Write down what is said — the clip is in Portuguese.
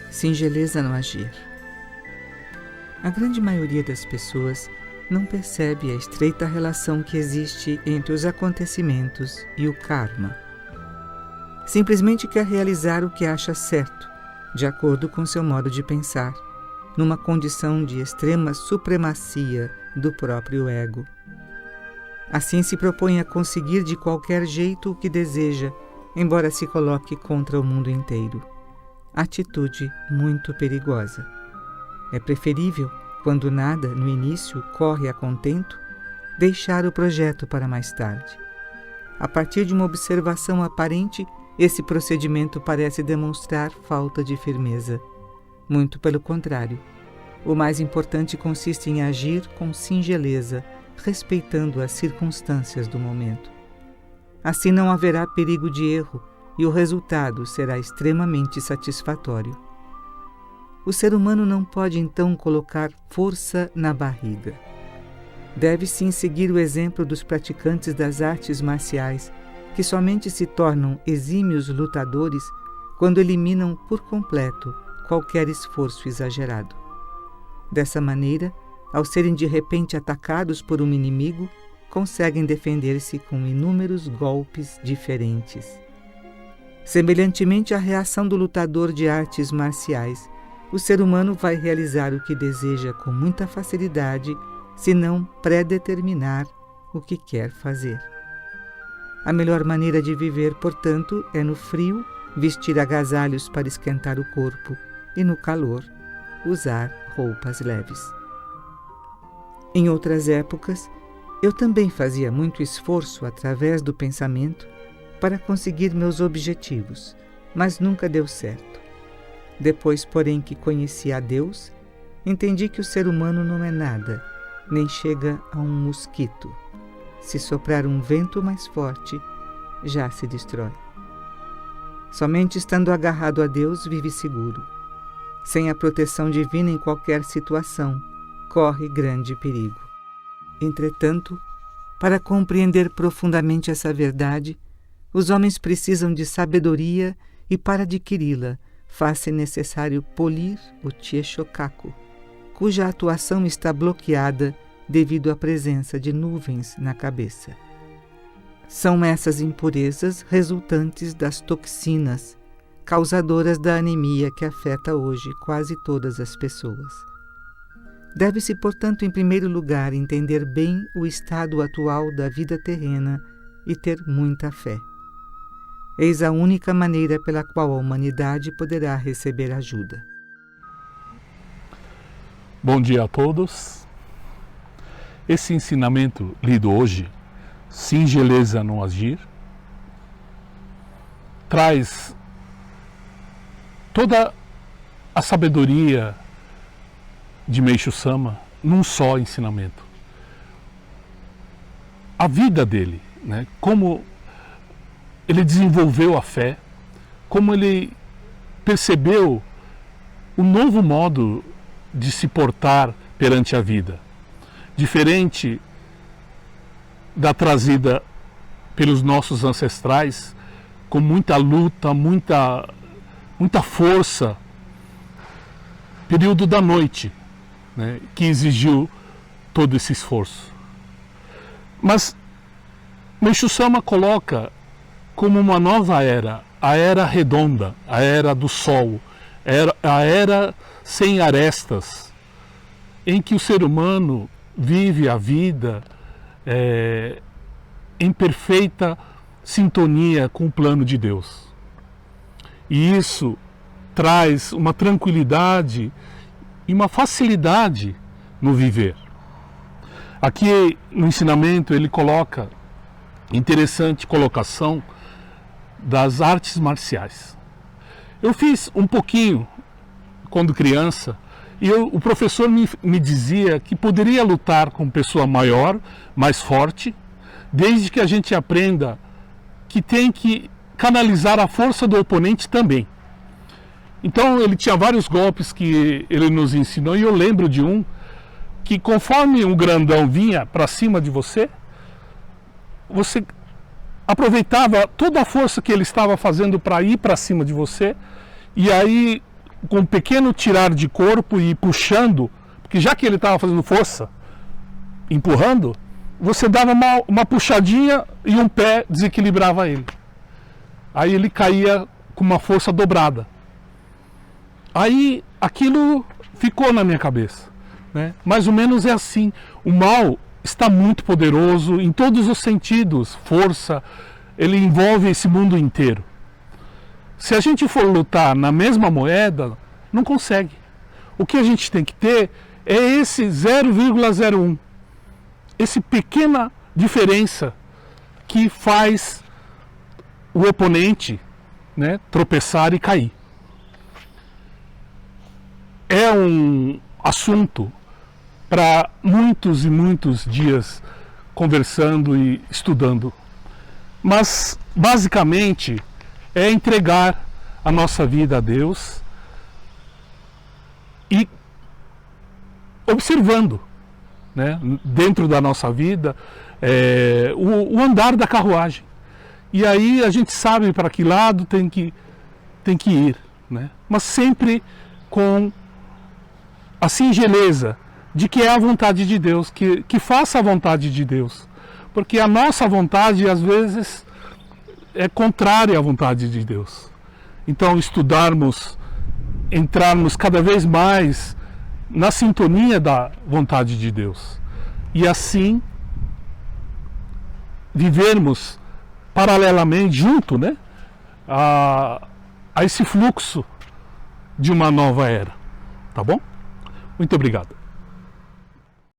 Singeleza no agir. A grande maioria das pessoas não percebe a estreita relação que existe entre os acontecimentos e o karma. Simplesmente quer realizar o que acha certo, de acordo com seu modo de pensar, numa condição de extrema supremacia do próprio ego. Assim se propõe a conseguir de qualquer jeito o que deseja, embora se coloque contra o mundo inteiro. Atitude muito perigosa. É preferível, quando nada, no início, corre a contento, deixar o projeto para mais tarde. A partir de uma observação aparente, esse procedimento parece demonstrar falta de firmeza. Muito pelo contrário. O mais importante consiste em agir com singeleza, respeitando as circunstâncias do momento. Assim não haverá perigo de erro e o resultado será extremamente satisfatório. O ser humano não pode então colocar força na barriga. Deve sim seguir o exemplo dos praticantes das artes marciais, que somente se tornam exímios lutadores quando eliminam por completo qualquer esforço exagerado. Dessa maneira, ao serem de repente atacados por um inimigo, conseguem defender-se com inúmeros golpes diferentes. Semelhantemente à reação do lutador de artes marciais, o ser humano vai realizar o que deseja com muita facilidade, se não predeterminar o que quer fazer. A melhor maneira de viver, portanto, é no frio vestir agasalhos para esquentar o corpo e no calor usar roupas leves. Em outras épocas, eu também fazia muito esforço através do pensamento para conseguir meus objetivos, mas nunca deu certo. Depois, porém, que conheci a Deus, entendi que o ser humano não é nada, nem chega a um mosquito. Se soprar um vento mais forte, já se destrói. Somente estando agarrado a Deus vive seguro. Sem a proteção divina em qualquer situação, corre grande perigo. Entretanto, para compreender profundamente essa verdade, os homens precisam de sabedoria e para adquiri-la, faz-se necessário polir o Chieshokaku, cuja atuação está bloqueada devido à presença de nuvens na cabeça. São essas impurezas resultantes das toxinas, causadoras da anemia que afeta hoje quase todas as pessoas. Deve-se, portanto, em primeiro lugar, entender bem o estado atual da vida terrena e ter muita fé. Eis a única maneira pela qual a humanidade poderá receber ajuda. Bom dia a todos. Esse ensinamento lido hoje, Singeleza no agir, traz toda a sabedoria de Meishu Sama num só ensinamento. A vida dele, como ele desenvolveu a fé, como ele percebeu o novo modo de se portar perante a vida, diferente da trazida pelos nossos ancestrais, com muita luta, muita força, período da noite, que exigiu todo esse esforço. Mas Meishu Sama coloca como uma nova era, a era redonda, a era do sol, a era sem arestas, em que o ser humano vive a vida em perfeita sintonia com o plano de Deus. E isso traz uma tranquilidade e uma facilidade no viver. Aqui no ensinamento ele coloca interessante colocação das artes marciais. Eu fiz um pouquinho quando criança e o professor me dizia que poderia lutar com pessoa maior, mais forte, desde que a gente aprenda que tem que canalizar a força do oponente também. Então ele tinha vários golpes que ele nos ensinou e eu lembro de um que conforme um grandão vinha para cima de você, você aproveitava toda a força que ele estava fazendo para ir para cima de você e aí com um pequeno tirar de corpo e puxando, porque já que ele estava fazendo força, empurrando, você dava uma puxadinha e um pé desequilibrava ele. Aí ele caía com uma força dobrada. Aí aquilo ficou na minha cabeça, né? Mais ou menos é assim. O mal está muito poderoso em todos os sentidos, força, ele envolve esse mundo inteiro. Se a gente for lutar na mesma moeda, não consegue. O que a gente tem que ter é esse 0,01, essa pequena diferença que faz o oponente, né, tropeçar e cair. É um assunto para muitos e muitos dias conversando e estudando. Mas, basicamente, é entregar a nossa vida a Deus e observando, né, dentro da nossa vida, o andar da carruagem. E aí a gente sabe para que lado tem que ir, né? Mas sempre com a singeleza de que é a vontade de Deus, que faça a vontade de Deus. Porque a nossa vontade, às vezes, é contrária à vontade de Deus. Então, estudarmos, entrarmos cada vez mais na sintonia da vontade de Deus. E assim, vivermos paralelamente, junto, né, a esse fluxo de uma nova era. Tá bom? Muito obrigado.